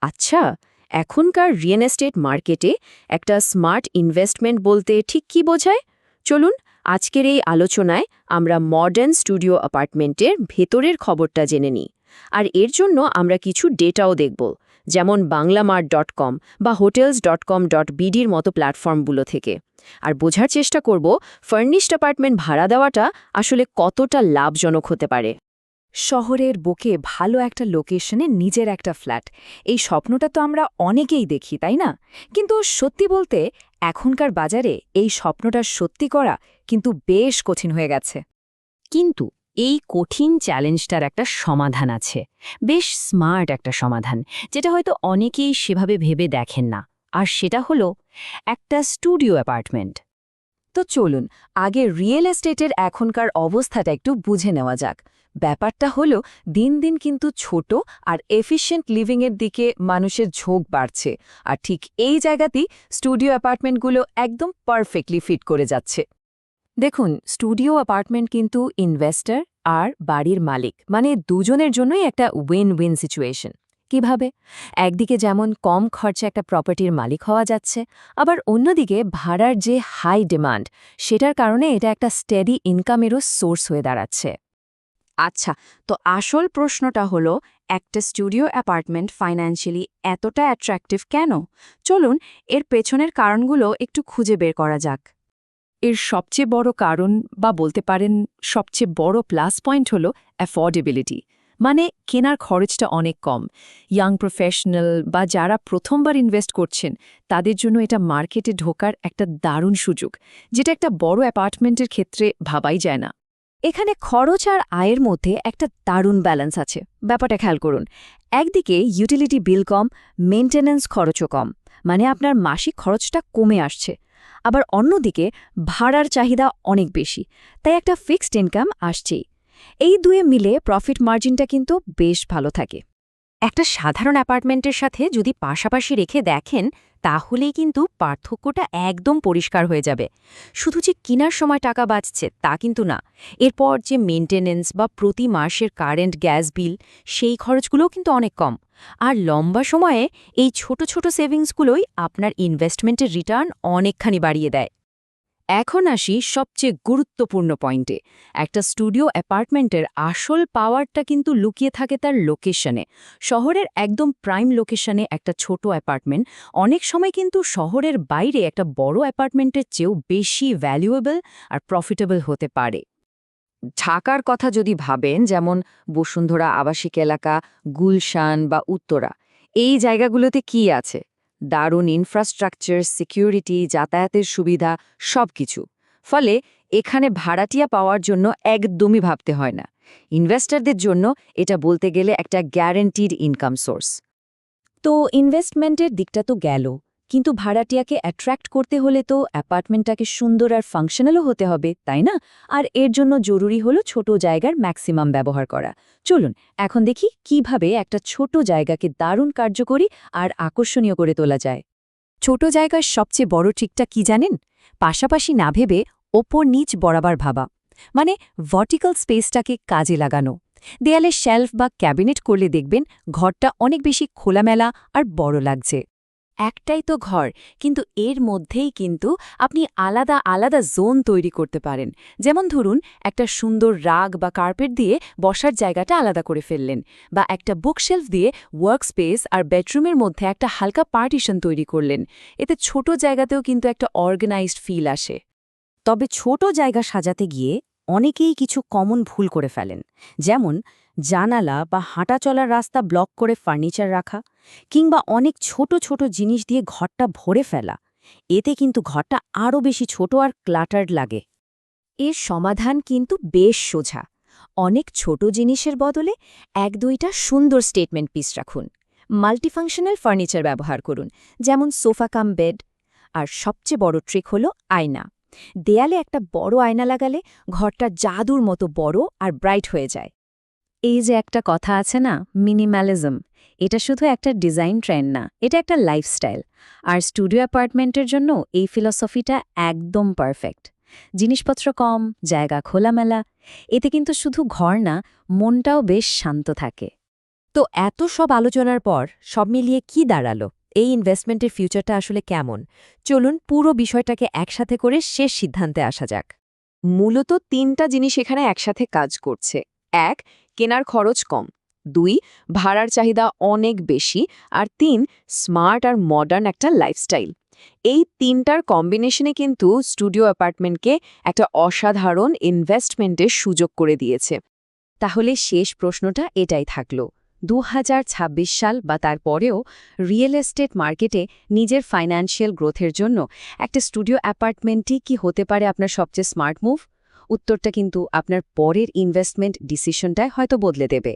আচ্ছা, এখনকার real estate মার্কেটে একটা স্মার্ট ইনভেস্টমেন্ট বলতে ঠিক কি বোঝায়? চলুন আজকের এই আলোচনায় আমরা মডার্ন স্টুডিও অ্যাপার্টমেন্টের ভেতরের খবরটা জেনে নিই। আর এর জন্য আমরা কিছু ডেটাও দেখব, যেমন বাংলামার্ট.com বা hotels.com.bdর মতো প্ল্যাটফর্মগুলো থেকে। আর বোঝার চেষ্টা করব ফার্নিশড অ্যাপার্টমেন্ট ভাড়া দেওয়াটা আসলে কতটা লাভজনক হতে পারে। শহরের বুকে ভালো একটা লোকেশনে নিজের একটা ফ্ল্যাট, এই স্বপ্নটা তো আমরা অনেকেই দেখি, তাই না? কিন্তু সত্যি বলতে এখনকার বাজারে এই স্বপ্নটা সত্যি করা কিন্তু বেশ কঠিন হয়ে গেছে। কিন্তু এই কঠিন চ্যালেঞ্জটার একটা সমাধান আছে, বেশ স্মার্ট একটা সমাধান, যেটা হয়তো অনেকেই সেভাবে ভেবে দেখেন না। আর সেটা হলো একটা স্টুডিও অ্যাপার্টমেন্ট। তো চলুন আগে রিয়েল এস্টেটের এখনকার অবস্থাটা একটু বুঝে নেওয়া যাক। ব্যাপারটা হলো দিন দিন কিন্তু ছোট আর এফিশিয়েন্ট লিভিংয়ের দিকে মানুষের ঝোঁক বাড়ছে, আর ঠিক এই জায়গাতেই স্টুডিও অ্যাপার্টমেন্টগুলো একদম পারফেক্টলি ফিট করে যাচ্ছে। দেখুন, স্টুডিও অ্যাপার্টমেন্ট কিন্তু ইনভেস্টর আর বাড়ির মালিক মানে দুজনের জন্যই একটা উইন উইন সিচুয়েশন। কিভাবে? একদিকে যেমন কম খরচে একটা প্রপার্টির মালিক হওয়া যাচ্ছে, আবার অন্যদিকে ভাড়ার যে হাই ডিমান্ড, সেটার কারণে এটা একটা স্টেডি ইনকামেরও সোর্স হয়ে দাঁড়াচ্ছে। আচ্ছা, তো আসল প্রশ্নটা হলো একটা স্টুডিও অ্যাপার্টমেন্ট ফাইন্যান্সিয়ালি এতটা অ্যাট্রাকটিভ কেন? চলুন এর পেছনের কারণগুলো একটু খুঁজে বের করা যাক। এর সবচেয়ে বড় কারণ বা বলতে পারেন সবচেয়ে বড় প্লাস পয়েন্ট হল অ্যাফোর্ডেবিলিটি, মানে কেনার খরচটা অনেক কম। ইয়াং প্রফেশনাল বা যারা প্রথমবার ইনভেস্ট করছেন তাদের জন্য এটা মার্কেটে ঢোকার একটা দারুণ সুযোগ, যেটা একটা বড় অ্যাপার্টমেন্টের ক্ষেত্রে ভাবাই যায় না। এখানে খরচ আর আয়ের মধ্যে একটা দারুণ ব্যালেন্স আছে। ব্যাপারটা খেয়াল করুন, একদিকে ইউটিলিটি বিল কম, মেইনটেন্যান্স খরচও কম, মানে আপনার মাসিক খরচটা কমে আসছে। আবার অন্যদিকে ভাড়ার চাহিদা অনেক বেশি, তাই একটা ফিক্সড ইনকাম আসছেই। এই দুয়ে মিলে প্রফিট মার্জিনটা কিন্তু বেশ ভালো থাকে। একটা সাধারণ অ্যাপার্টমেন্টের সাথে যদি পাশাপাশি রেখে দেখেন, তাহলেই কিন্তু পার্থক্যটা একদম পরিষ্কার হয়ে যাবে। শুধু যে কেনার সময় টাকা বাঁচছে তা কিন্তু না, এরপর যে মেইনটেনেন্স বা প্রতি মাসের কারেন্ট গ্যাস বিল, সেই খরচগুলোও কিন্তু অনেক কম। আর লম্বা সময়ে এই ছোট ছোট সেভিংসগুলোই আপনার ইনভেস্টমেন্টের রিটার্ন অনেকখানি বাড়িয়ে দেয়। এখন আসি সবচেয়ে গুরুত্বপূর্ণ পয়েন্টে। একটা স্টুডিও অ্যাপার্টমেন্টের আসল পাওয়ারটা কিন্তু লুকিয়ে থাকে তার লোকেশনে। শহরের একদম প্রাইম লোকেশনে একটা ছোট অ্যাপার্টমেন্ট অনেক সময় কিন্তু শহরের বাইরে একটা বড় অ্যাপার্টমেন্টের চেয়েও বেশি ভ্যালুয়েবল আর প্রফিটেবল হতে পারে। ঢাকার কথা যদি ভাবেন, যেমন বসুন্ধরা আবাসিক এলাকা, গুলশান বা উত্তরা, এই জায়গাগুলোতে কি আছে? দারুণ ইনফ্রাস্ট্রাকচার, সিকিউরিটি, যাতায়াতের সুবিধা, সবকিছু। ফলে এখানে ভাড়াটিয়া পাওয়ার জন্য একদমই ভাবতে হয় না। ইনভেস্টরদের জন্য এটা বলতে গেলে একটা গ্যারান্টিড ইনকাম সোর্স। তো ইনভেস্টমেন্টের দিকটা তো গেল, কিন্তু ভাড়াটিয়াকে অ্যাট্রাক্ট করতে হলে তো অ্যাপার্টমেন্টটাকে সুন্দর আর ফাংশনালও হতে হবে, তাই না? আর এর জন্য জরুরি হলো ছোট জায়গার ম্যাক্সিমাম ব্যবহার করা। চলুন এখন দেখি কিভাবে একটা ছোট জায়গাকে দারুণ কার্যকরী আর আকর্ষণীয় করে তোলা যায়। ছোট জায়গার সবচেয়ে বড় ট্রিকটা কি জানেন? পাশাপাশি না ভেবে ওপর নিচ বরাবর ভাবা, মানে ভার্টিক্যাল স্পেসটাকে কাজে লাগানো। দেয়ালে শেলফ বা ক্যাবিনেট করলে দেখবেন ঘরটা অনেক বেশি খোলামেলা আর বড় লাগছে। একটাই তো ঘর, কিন্তু এর মধ্যেই কিন্তু আপনি আলাদা আলাদা জোন তৈরি করতে পারেন। যেমন ধরুন, একটা সুন্দর রাগ বা কার্পেট দিয়ে বসার জায়গাটা আলাদা করে ফেললেন, বা একটা বুকশেলফ দিয়ে ওয়ার্কস্পেস আর বেডরুমের মধ্যে একটা হালকা পার্টিশন তৈরি করলেন। এতে ছোট জায়গাতেও কিন্তু একটা অর্গানাইজড ফিল আসে। তবে ছোট জায়গা সাজাতে গিয়ে অনেকেই কিছু কমন ভুল করে ফেলেন, যেমন জানালা বা হাঁটা চলার রাস্তা ব্লক করে ফার্নিচার রাখা, কিংবা অনেক ছোট ছোট জিনিস দিয়ে ঘরটা ভরে ফেলা। এতে কিন্তু ঘরটা আরও বেশি ছোট আর ক্লাটার্ড লাগে। এর সমাধান কিন্তু বেশ সোজা। অনেক ছোট জিনিসের বদলে এক দুইটা সুন্দর স্টেটমেন্ট পিস রাখুন। মাল্টিফাংশনাল ফার্নিচার ব্যবহার করুন, যেমন সোফা কাম বেড। আর সবচেয়ে বড় ট্রিক হলো আয়না। দেয়ালে একটা বড় আয়না লাগালে ঘরটা জাদুর মতো বড় আর ব্রাইট হয়ে যায়। এই যে একটা কথা আছে না, মিনিম্যালিজম, এটা শুধু একটা ডিজাইন ট্রেন্ড না, এটা একটা লাইফস্টাইল। আর স্টুডিও অ্যাপার্টমেন্টের জন্য এই ফিলসফিটা একদম পারফেক্ট। জিনিসপত্র কম, জায়গা খোলামেলা, এতে কিন্তু শুধু ঘর না, মনটাও বেশ শান্ত থাকে। তো এত সব আলোচনার পর সব মিলিয়ে কি দাঁড়ালো? এই ইনভেস্টমেন্টের ফিউচারটা আসলে কেমন? চলুন পুরো বিষয়টাকে একসাথে করে শেষ সিদ্ধান্তে আসা যাক। মূলত ৩টা জিনিস এখানে একসাথে কাজ করছে। ১. কেনার খরচ কম। ২. ভাড়ার চাহিদা অনেক বেশি। আর ৩. স্মার্ট আর মডার্ন একটা লাইফস্টাইল। এই ৩টার কম্বিনেশনে কিন্তু স্টুডিও অ্যাপার্টমেন্টকে একটা অসাধারণ ইনভেস্টমেন্টের সুযোগ করে দিয়েছে। তাহলে শেষ প্রশ্নটা এটাই থাকলো, ২০২৬ সাল বা তারপরেও রিয়েল এস্টেট মার্কেটে নিজের ফাইন্যান্সিয়াল গ্রোথের জন্য একটা স্টুডিও অ্যাপার্টমেন্টই কি হতে পারে আপনার সবচেয়ে স্মার্ট মুভ? উত্তরটা কিন্তু আপনার পরের ইনভেস্টমেন্ট ডিসিশনটায় হয়তো বদলে দেবে।